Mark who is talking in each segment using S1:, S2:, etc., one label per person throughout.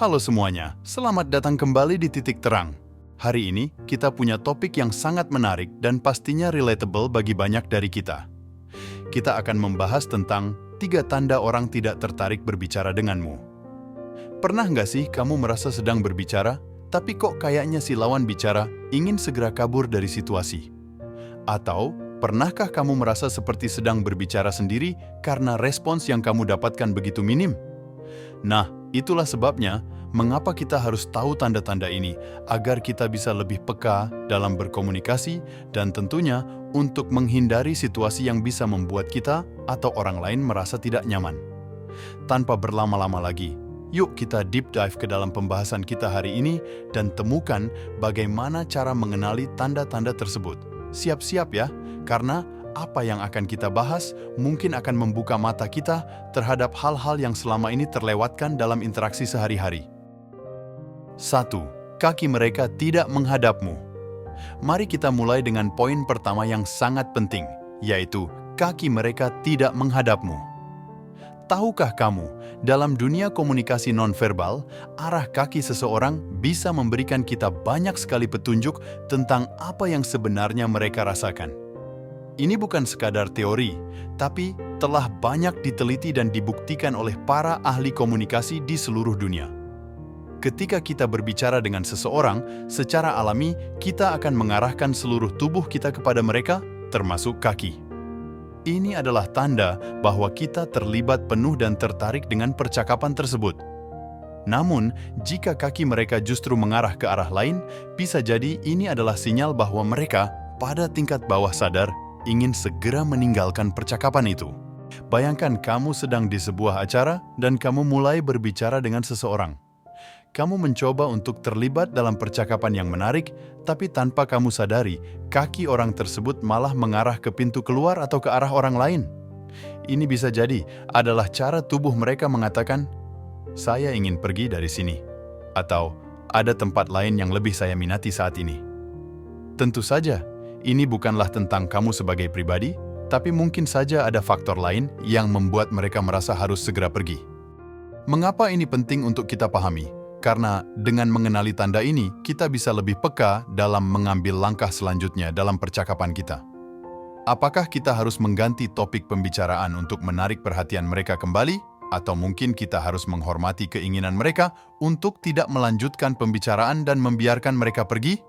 S1: Halo semuanya, selamat datang kembali di Titik Terang. Hari ini kita punya topik yang sangat menarik dan pastinya relatable bagi banyak dari kita. Kita akan membahas tentang 3 tanda orang tidak tertarik berbicara denganmu. Pernah nggak sih kamu merasa sedang berbicara, tapi kok kayaknya si lawan bicara ingin segera kabur dari situasi? Atau pernahkah kamu merasa seperti sedang berbicara sendiri karena respons yang kamu dapatkan begitu minim? Nah, itulah sebabnya mengapa kita harus tahu tanda-tanda ini agar kita bisa lebih peka dalam berkomunikasi dan tentunya untuk menghindari situasi yang bisa membuat kita atau orang lain merasa tidak nyaman. Tanpa berlama-lama lagi, yuk kita deep dive ke dalam pembahasan kita hari ini dan temukan bagaimana cara mengenali tanda-tanda tersebut. Siap-siap ya, karena apa yang akan kita bahas mungkin akan membuka mata kita terhadap hal-hal yang selama ini terlewatkan dalam interaksi sehari-hari. 1. Kaki mereka tidak menghadapmu. Mari kita mulai dengan poin pertama yang sangat penting, yaitu kaki mereka tidak menghadapmu. Tahukah kamu, dalam dunia komunikasi nonverbal, arah kaki seseorang bisa memberikan kita banyak sekali petunjuk tentang apa yang sebenarnya mereka rasakan. Ini bukan sekadar teori, tapi telah banyak diteliti dan dibuktikan oleh para ahli komunikasi di seluruh dunia. Ketika kita berbicara dengan seseorang, secara alami kita akan mengarahkan seluruh tubuh kita kepada mereka, termasuk kaki. Ini adalah tanda bahwa kita terlibat penuh dan tertarik dengan percakapan tersebut. Namun, jika kaki mereka justru mengarah ke arah lain, bisa jadi ini adalah sinyal bahwa mereka, pada tingkat bawah sadar, ingin segera meninggalkan percakapan itu. Bayangkan kamu sedang di sebuah acara dan kamu mulai berbicara dengan seseorang. Kamu mencoba untuk terlibat dalam percakapan yang menarik, tapi tanpa kamu sadari, kaki orang tersebut malah mengarah ke pintu keluar atau ke arah orang lain. Ini bisa jadi adalah cara tubuh mereka mengatakan, "Saya ingin pergi dari sini," atau "Ada tempat lain yang lebih saya minati saat ini." Tentu saja, ini bukanlah tentang kamu sebagai pribadi, tapi mungkin saja ada faktor lain yang membuat mereka merasa harus segera pergi. Mengapa ini penting untuk kita pahami? Karena dengan mengenali tanda ini, kita bisa lebih peka dalam mengambil langkah selanjutnya dalam percakapan kita. Apakah kita harus mengganti topik pembicaraan untuk menarik perhatian mereka kembali? Atau mungkin kita harus menghormati keinginan mereka untuk tidak melanjutkan pembicaraan dan membiarkan mereka pergi?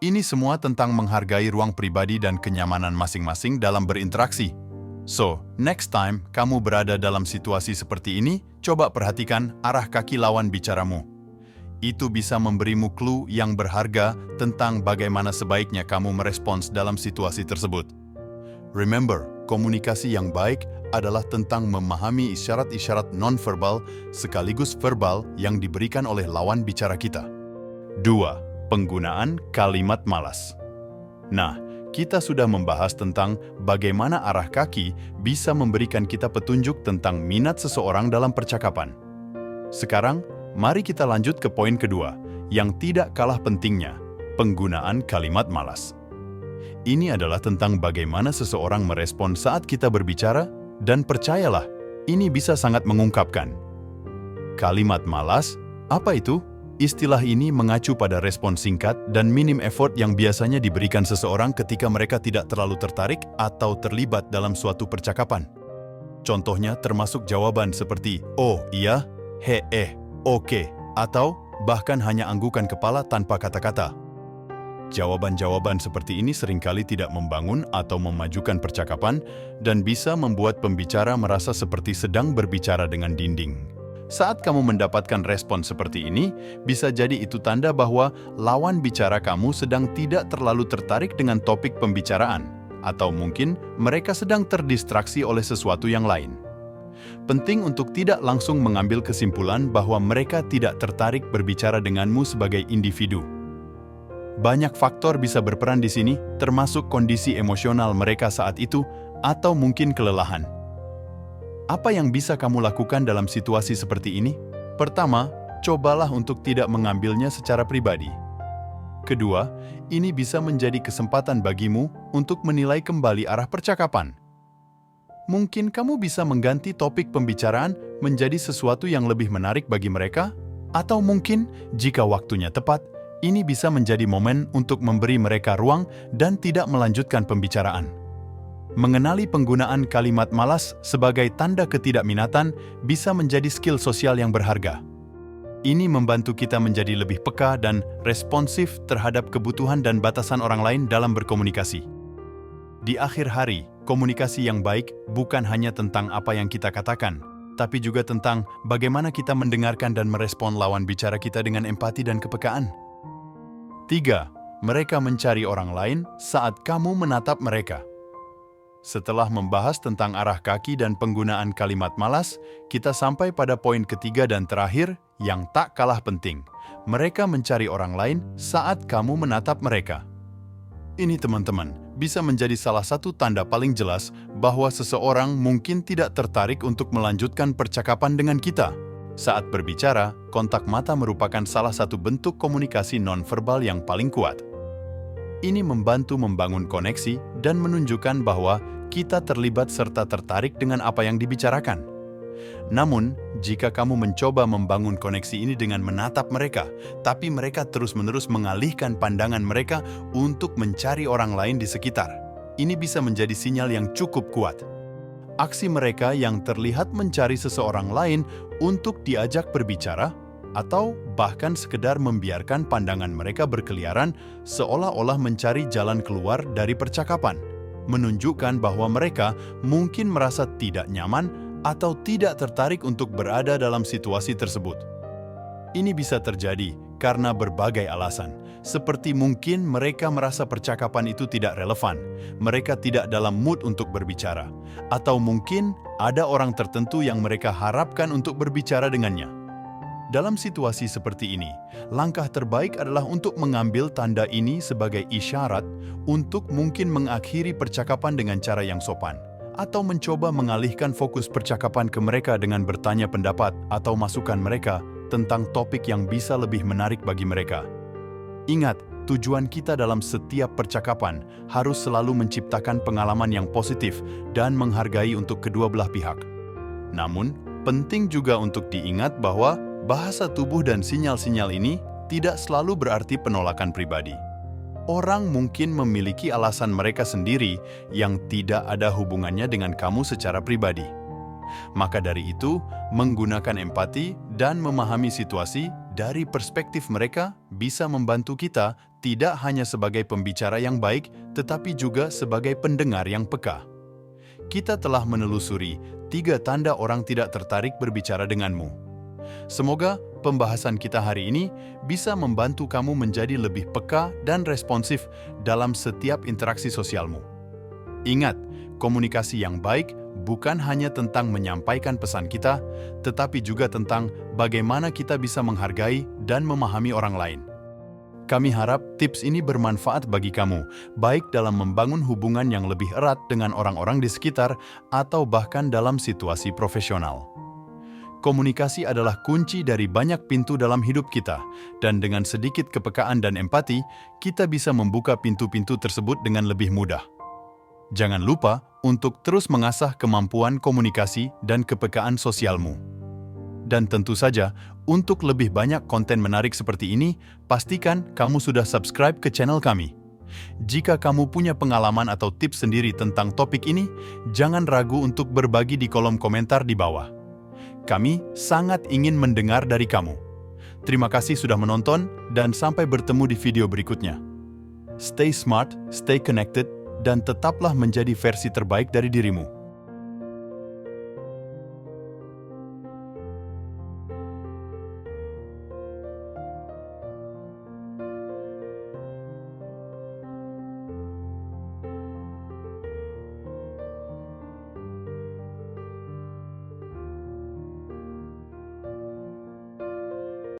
S1: Ini semua tentang menghargai ruang pribadi dan kenyamanan masing-masing dalam berinteraksi. So, next time kamu berada dalam situasi seperti ini, coba perhatikan arah kaki lawan bicaramu. Itu bisa memberimu clue yang berharga tentang bagaimana sebaiknya kamu merespons dalam situasi tersebut. Remember, komunikasi yang baik adalah tentang memahami isyarat-isyarat nonverbal sekaligus verbal yang diberikan oleh lawan bicara kita. 2. Penggunaan kalimat malas. Nah, kita sudah membahas tentang bagaimana arah kaki bisa memberikan kita petunjuk tentang minat seseorang dalam percakapan. Sekarang, mari kita lanjut ke poin kedua, yang tidak kalah pentingnya, penggunaan kalimat malas. Ini adalah tentang bagaimana seseorang merespon saat kita berbicara, dan percayalah, ini bisa sangat mengungkapkan. Kalimat malas, apa itu? Istilah ini mengacu pada respon singkat dan minim effort yang biasanya diberikan seseorang ketika mereka tidak terlalu tertarik atau terlibat dalam suatu percakapan. Contohnya termasuk jawaban seperti "oh, iya", "he, oke", atau bahkan hanya anggukan kepala tanpa kata-kata. Jawaban-jawaban seperti ini seringkali tidak membangun atau memajukan percakapan dan bisa membuat pembicara merasa seperti sedang berbicara dengan dinding. Saat kamu mendapatkan respon seperti ini, bisa jadi itu tanda bahwa lawan bicara kamu sedang tidak terlalu tertarik dengan topik pembicaraan, atau mungkin mereka sedang terdistraksi oleh sesuatu yang lain. Penting untuk tidak langsung mengambil kesimpulan bahwa mereka tidak tertarik berbicara denganmu sebagai individu. Banyak faktor bisa berperan di sini, termasuk kondisi emosional mereka saat itu, atau mungkin kelelahan. Apa yang bisa kamu lakukan dalam situasi seperti ini? Pertama, cobalah untuk tidak mengambilnya secara pribadi. Kedua, ini bisa menjadi kesempatan bagimu untuk menilai kembali arah percakapan. Mungkin kamu bisa mengganti topik pembicaraan menjadi sesuatu yang lebih menarik bagi mereka, Atau mungkin, jika waktunya tepat, ini bisa menjadi momen untuk memberi mereka ruang dan tidak melanjutkan pembicaraan. Mengenali penggunaan kalimat malas sebagai tanda ketidakminatan bisa menjadi skill sosial yang berharga. Ini membantu kita menjadi lebih peka dan responsif terhadap kebutuhan dan batasan orang lain dalam berkomunikasi. Di akhir hari, komunikasi yang baik bukan hanya tentang apa yang kita katakan, tapi juga tentang bagaimana kita mendengarkan dan merespon lawan bicara kita dengan empati dan kepekaan. 3. Mereka mencari orang lain saat kamu menatap mereka. Setelah membahas tentang arah kaki dan penggunaan kalimat malas, kita sampai pada poin ketiga dan terakhir yang tak kalah penting. Mereka mencari orang lain saat kamu menatap mereka. Ini teman-teman, bisa menjadi salah satu tanda paling jelas bahwa seseorang mungkin tidak tertarik untuk melanjutkan percakapan dengan kita. Saat berbicara, kontak mata merupakan salah satu bentuk komunikasi nonverbal yang paling kuat. Ini membantu membangun koneksi dan menunjukkan bahwa kita terlibat serta tertarik dengan apa yang dibicarakan. Namun, jika kamu mencoba membangun koneksi ini dengan menatap mereka, tapi mereka terus-menerus mengalihkan pandangan mereka untuk mencari orang lain di sekitar, ini bisa menjadi sinyal yang cukup kuat. Aksi mereka yang terlihat mencari seseorang lain untuk diajak berbicara, atau bahkan sekedar membiarkan pandangan mereka berkeliaran seolah-olah mencari jalan keluar dari percakapan, menunjukkan bahwa mereka mungkin merasa tidak nyaman atau tidak tertarik untuk berada dalam situasi tersebut. Ini bisa terjadi karena berbagai alasan, seperti mungkin mereka merasa percakapan itu tidak relevan, mereka tidak dalam mood untuk berbicara, atau mungkin ada orang tertentu yang mereka harapkan untuk berbicara dengannya. Dalam situasi seperti ini, langkah terbaik adalah untuk mengambil tanda ini sebagai isyarat untuk mungkin mengakhiri percakapan dengan cara yang sopan, atau mencoba mengalihkan fokus percakapan ke mereka dengan bertanya pendapat atau masukan mereka tentang topik yang bisa lebih menarik bagi mereka. Ingat, tujuan kita dalam setiap percakapan harus selalu menciptakan pengalaman yang positif dan menghargai untuk kedua belah pihak. Namun, penting juga untuk diingat bahwa bahasa tubuh dan sinyal-sinyal ini tidak selalu berarti penolakan pribadi. Orang mungkin memiliki alasan mereka sendiri yang tidak ada hubungannya dengan kamu secara pribadi. Maka dari itu, menggunakan empati dan memahami situasi dari perspektif mereka bisa membantu kita tidak hanya sebagai pembicara yang baik, tetapi juga sebagai pendengar yang peka. Kita telah menelusuri 3 tanda orang tidak tertarik berbicara denganmu. Semoga pembahasan kita hari ini bisa membantu kamu menjadi lebih peka dan responsif dalam setiap interaksi sosialmu. Ingat, komunikasi yang baik bukan hanya tentang menyampaikan pesan kita, tetapi juga tentang bagaimana kita bisa menghargai dan memahami orang lain. Kami harap tips ini bermanfaat bagi kamu, baik dalam membangun hubungan yang lebih erat dengan orang-orang di sekitar atau bahkan dalam situasi profesional. Komunikasi adalah kunci dari banyak pintu dalam hidup kita, dan dengan sedikit kepekaan dan empati, kita bisa membuka pintu-pintu tersebut dengan lebih mudah. Jangan lupa untuk terus mengasah kemampuan komunikasi dan kepekaan sosialmu. Dan tentu saja, untuk lebih banyak konten menarik seperti ini, pastikan kamu sudah subscribe ke channel kami. Jika kamu punya pengalaman atau tips sendiri tentang topik ini, jangan ragu untuk berbagi di kolom komentar di bawah. Kami sangat ingin mendengar dari kamu. Terima kasih sudah menonton, dan sampai bertemu di video berikutnya. Stay smart, stay connected, dan tetaplah menjadi versi terbaik dari dirimu.